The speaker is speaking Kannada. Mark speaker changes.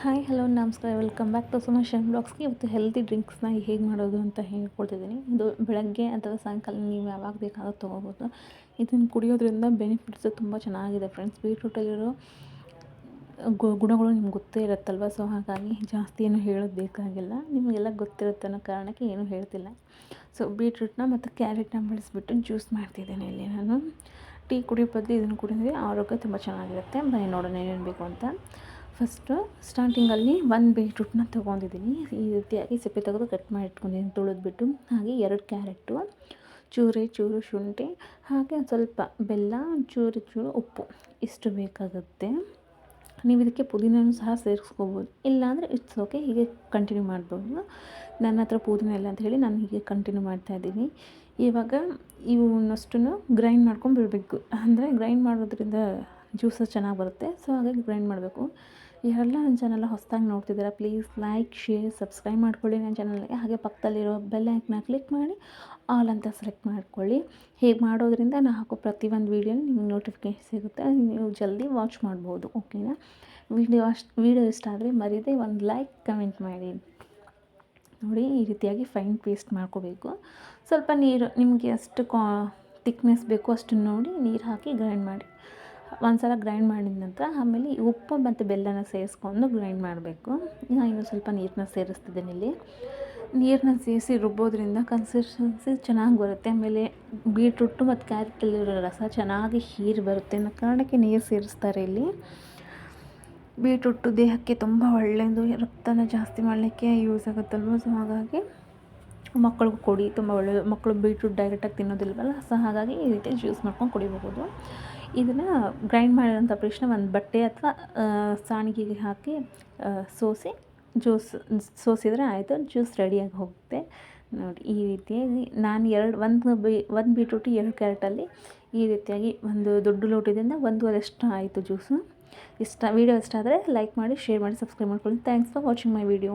Speaker 1: ಹಾಯ್ ಹಲೋ ನಮಸ್ಕಾರ, welcome back to Suma Shine ಬ್ಲಾಗ್ಸ್ಗೆ. ಇವತ್ತು ಹೆಲ್ದಿ ಡ್ರಿಂಕ್ಸ್ನ ಹೇಗೆ ಮಾಡೋದು ಅಂತ ಹೇಳ್ಕೊಡ್ತಿದ್ದೀನಿ. ಇದು ಬೆಳಗ್ಗೆ ಅಥವಾ ಸಾಯಂಕಾಲ ನೀವು ಯಾವಾಗ ಬೇಕಾದರೂ ತೊಗೋಬೋದು. ಇದನ್ನು ಕುಡಿಯೋದ್ರಿಂದ ಬೆನಿಫಿಟ್ಸು ತುಂಬ ಚೆನ್ನಾಗಿದೆ ಫ್ರೆಂಡ್ಸ್. ಬೀಟ್ರೂಟಲ್ಲಿರೋ ಗುಣಗಳು ನಿಮ್ಗೆ ಗೊತ್ತೇ ಇರುತ್ತಲ್ವ, ಸೊ ಹಾಗಾಗಿ ಜಾಸ್ತಿ ಏನು ಹೇಳೋದು ಬೇಕಾಗಿಲ್ಲ, ನಿಮಗೆಲ್ಲ ಗೊತ್ತಿರುತ್ತೆ ಅನ್ನೋ ಕಾರಣಕ್ಕೆ ಏನೂ ಹೇಳ್ತಿಲ್ಲ. ಸೊ ಬೀಟ್ರೂಟ್ನ ಮತ್ತು ಕ್ಯಾರೆಟ್ನ ಬೆಳೆಸ್ಬಿಟ್ಟು ಜ್ಯೂಸ್ ಮಾಡ್ತಿದ್ದೇನೆ ಇಲ್ಲಿ ನಾನು. ಟೀ ಕುಡಿಯೋ ಬದಲು ಇದನ್ನು ಕುಡಿದ್ರೆ ಆರೋಗ್ಯ ತುಂಬ ಚೆನ್ನಾಗಿರುತ್ತೆ. ಬನ್ನಿ ನೋಡೋಣ ಏನೇನು ಬೇಕು ಅಂತ. ಫಸ್ಟು ಸ್ಟಾರ್ಟಿಂಗಲ್ಲಿ ಒಂದು ಬೀಟ್ರೂಟ್ನ ತೊಗೊಂಡಿದ್ದೀನಿ. ಈ ರೀತಿಯಾಗಿ ಸಿಪ್ಪೆ ತೆಗೆದು ಕಟ್ ಮಾಡಿ ಇಟ್ಕೊಂಡಿದ್ದೀನಿ ತುಳಿದ್ಬಿಟ್ಟು. ಹಾಗೆ 2 ಕ್ಯಾರೆಟು, ಚೂರು ಶುಂಠಿ, ಹಾಗೆ ಒಂದು ಸ್ವಲ್ಪ ಬೆಲ್ಲ, ಚೂರು ಉಪ್ಪು, ಇಷ್ಟು ಬೇಕಾಗುತ್ತೆ. ನೀವು ಇದಕ್ಕೆ ಪುದೀನೂ ಸಹ ಸೇರಿಸ್ಕೋಬೋದು, ಇಲ್ಲಾಂದರೆ ಇಟ್ಸ್ ಓಕೆ, ಹೀಗೆ ಕಂಟಿನ್ಯೂ ಮಾಡ್ಬೋದು. ನನ್ನ ಹತ್ರ ಪುದೀನ ಇಲ್ಲ ಅಂತ ಹೇಳಿ ನಾನು ಹೀಗೆ ಕಂಟಿನ್ಯೂ ಮಾಡ್ತಾಯಿದ್ದೀನಿ. ಇವಾಗ ಇವನ್ನಷ್ಟನ್ನು ಗ್ರೈಂಡ್ ಮಾಡ್ಕೊಂಡು ಬಿಡಬೇಕು. ಅಂದರೆ ಗ್ರೈಂಡ್ ಮಾಡೋದ್ರಿಂದ ಜ್ಯೂಸಸ್ ಚೆನ್ನಾಗಿ ಬರುತ್ತೆ. ಸೊ ಹಾಗಾಗಿ ಗ್ರೈಂಡ್ ಮಾಡಬೇಕು. ಯಾರೆಲ್ಲ ನನ್ನ ಚಾನಲ್ನ ಹೊಸದಾಗಿ ನೋಡ್ತಿದ್ದೀರಾ, ಪ್ಲೀಸ್ ಲೈಕ್, ಶೇರ್, ಸಬ್ಸ್ಕ್ರೈಬ್ ಮಾಡ್ಕೊಳ್ಳಿ ನನ್ನ ಚಾನಲ್ಗೆ. ಹಾಗೆ ಪಕ್ಕದಲ್ಲಿರೋ ಬೆಲ್ ಐಕನ್ನ ಕ್ಲಿಕ್ ಮಾಡಿ ಆಲ್ ಅಂತ ಸೆಲೆಕ್ಟ್ ಮಾಡ್ಕೊಳ್ಳಿ. ಹೀಗೆ ಮಾಡೋದ್ರಿಂದ ನಾನು ಹಾಕೋ ಪ್ರತಿಯೊಂದು ವೀಡಿಯೋನ ನಿಮಗೆ ನೋಟಿಫಿಕೇಶನ್ ಸಿಗುತ್ತೆ, ನೀವು ಜಲ್ದಿ ವಾಚ್ ಮಾಡ್ಬೋದು. ಓಕೆನಾ? ವೀಡಿಯೋ ಇಷ್ಟ ಆದರೆ ಮರೀದೆ ಒಂದು ಲೈಕ್, ಕಮೆಂಟ್ ಮಾಡಿ. ನೋಡಿ, ಈ ರೀತಿಯಾಗಿ ಫೈನ್ ಪೇಸ್ಟ್ ಮಾಡ್ಕೋಬೇಕು. ಸ್ವಲ್ಪ ನೀರು ನಿಮಗೆ ಎಷ್ಟು ತಿಕ್ನೆಸ್ ಬೇಕು ಅಷ್ಟು ನೋಡಿ ನೀರು ಹಾಕಿ ಗ್ರೈಂಡ್ ಮಾಡಿ. ಒಂದು ಸಲ ಗ್ರೈಂಡ್ ಮಾಡಿದ ನಂತರ ಆಮೇಲೆ ಉಪ್ಪು ಮತ್ತು ಬೆಲ್ಲನ ಸೇರಿಸ್ಕೊಂಡು ಗ್ರೈಂಡ್ ಮಾಡಬೇಕು. ನಾನು ಇನ್ನೂ ಸ್ವಲ್ಪ ನೀರನ್ನ ಸೇರಿಸ್ತಿದ್ದೀನಿ ಇಲ್ಲಿ. ನೀರನ್ನ ಸೇರಿಸಿ ರುಬ್ಬೋದ್ರಿಂದ ಕನ್ಸಿಸ್ಟೆನ್ಸಿ ಚೆನ್ನಾಗಿ ಬರುತ್ತೆ. ಆಮೇಲೆ ಬೀಟ್ರೂಟು ಮತ್ತು ಕ್ಯಾರೆಟಲ್ಲಿರೋ ರಸ ಚೆನ್ನಾಗಿ ಹೀರಿ ಬರುತ್ತೆ ಅನ್ನೋ ಕಾರಣಕ್ಕೆ ನೀರು ಸೇರಿಸ್ತಾರೆ ಇಲ್ಲಿ. ಬೀಟ್ರೂಟು ದೇಹಕ್ಕೆ ತುಂಬ ಒಳ್ಳೆಯದು, ರಕ್ತನ ಜಾಸ್ತಿ ಮಾಡಲಿಕ್ಕೆ ಯೂಸ್ ಆಗುತ್ತಲ್ವ. ಸೊ ಹಾಗಾಗಿ ಮಕ್ಕಳಿಗೂ ಕೊಡಿ, ತುಂಬ ಒಳ್ಳೆಯದು. ಮಕ್ಕಳು ಬೀಟ್ರೂಟ್ ಡೈರೆಕ್ಟಾಗಿ ತಿನ್ನೋದಿಲ್ವಲ್ಲ, ಸೊ ಹಾಗಾಗಿ ಈ ರೀತಿ ಜ್ಯೂಸ್ ಮಾಡ್ಕೊಂಡು ಕುಡಿಬಹುದು. ಇದನ್ನು ಗ್ರೈಂಡ್ ಮಾಡಿದಂಥ ಪೇಸ್ಟ್ನ ಒಂದು ಬಟ್ಟೆ ಅಥವಾ ಸಾಣಿಗೆಗೆ ಹಾಕಿ ಸೋಸಿದರೆ ಆಯಿತು, ಜ್ಯೂಸ್ ರೆಡಿಯಾಗಿ ಹೋಗುತ್ತೆ. ನೋಡಿ, ಈ ರೀತಿಯಾಗಿ ನಾನು ಒಂದು ಬೀಟ್ರೂಟು 2 ಕ್ಯಾರೆಟಲ್ಲಿ ಈ ರೀತಿಯಾಗಿ ಒಂದು ದೊಡ್ಡ ಲೋಟದಿಂದ 1.5 ಆಯಿತು ಜ್ಯೂಸು. ವೀಡಿಯೋ ಇಷ್ಟ ಆದರೆ ಲೈಕ್ ಮಾಡಿ, ಶೇರ್ ಮಾಡಿ, ಸಬ್ಸ್ಕ್ರೈಬ್ ಮಾಡ್ಕೊಳ್ಳಿ. Thanks for watching my video.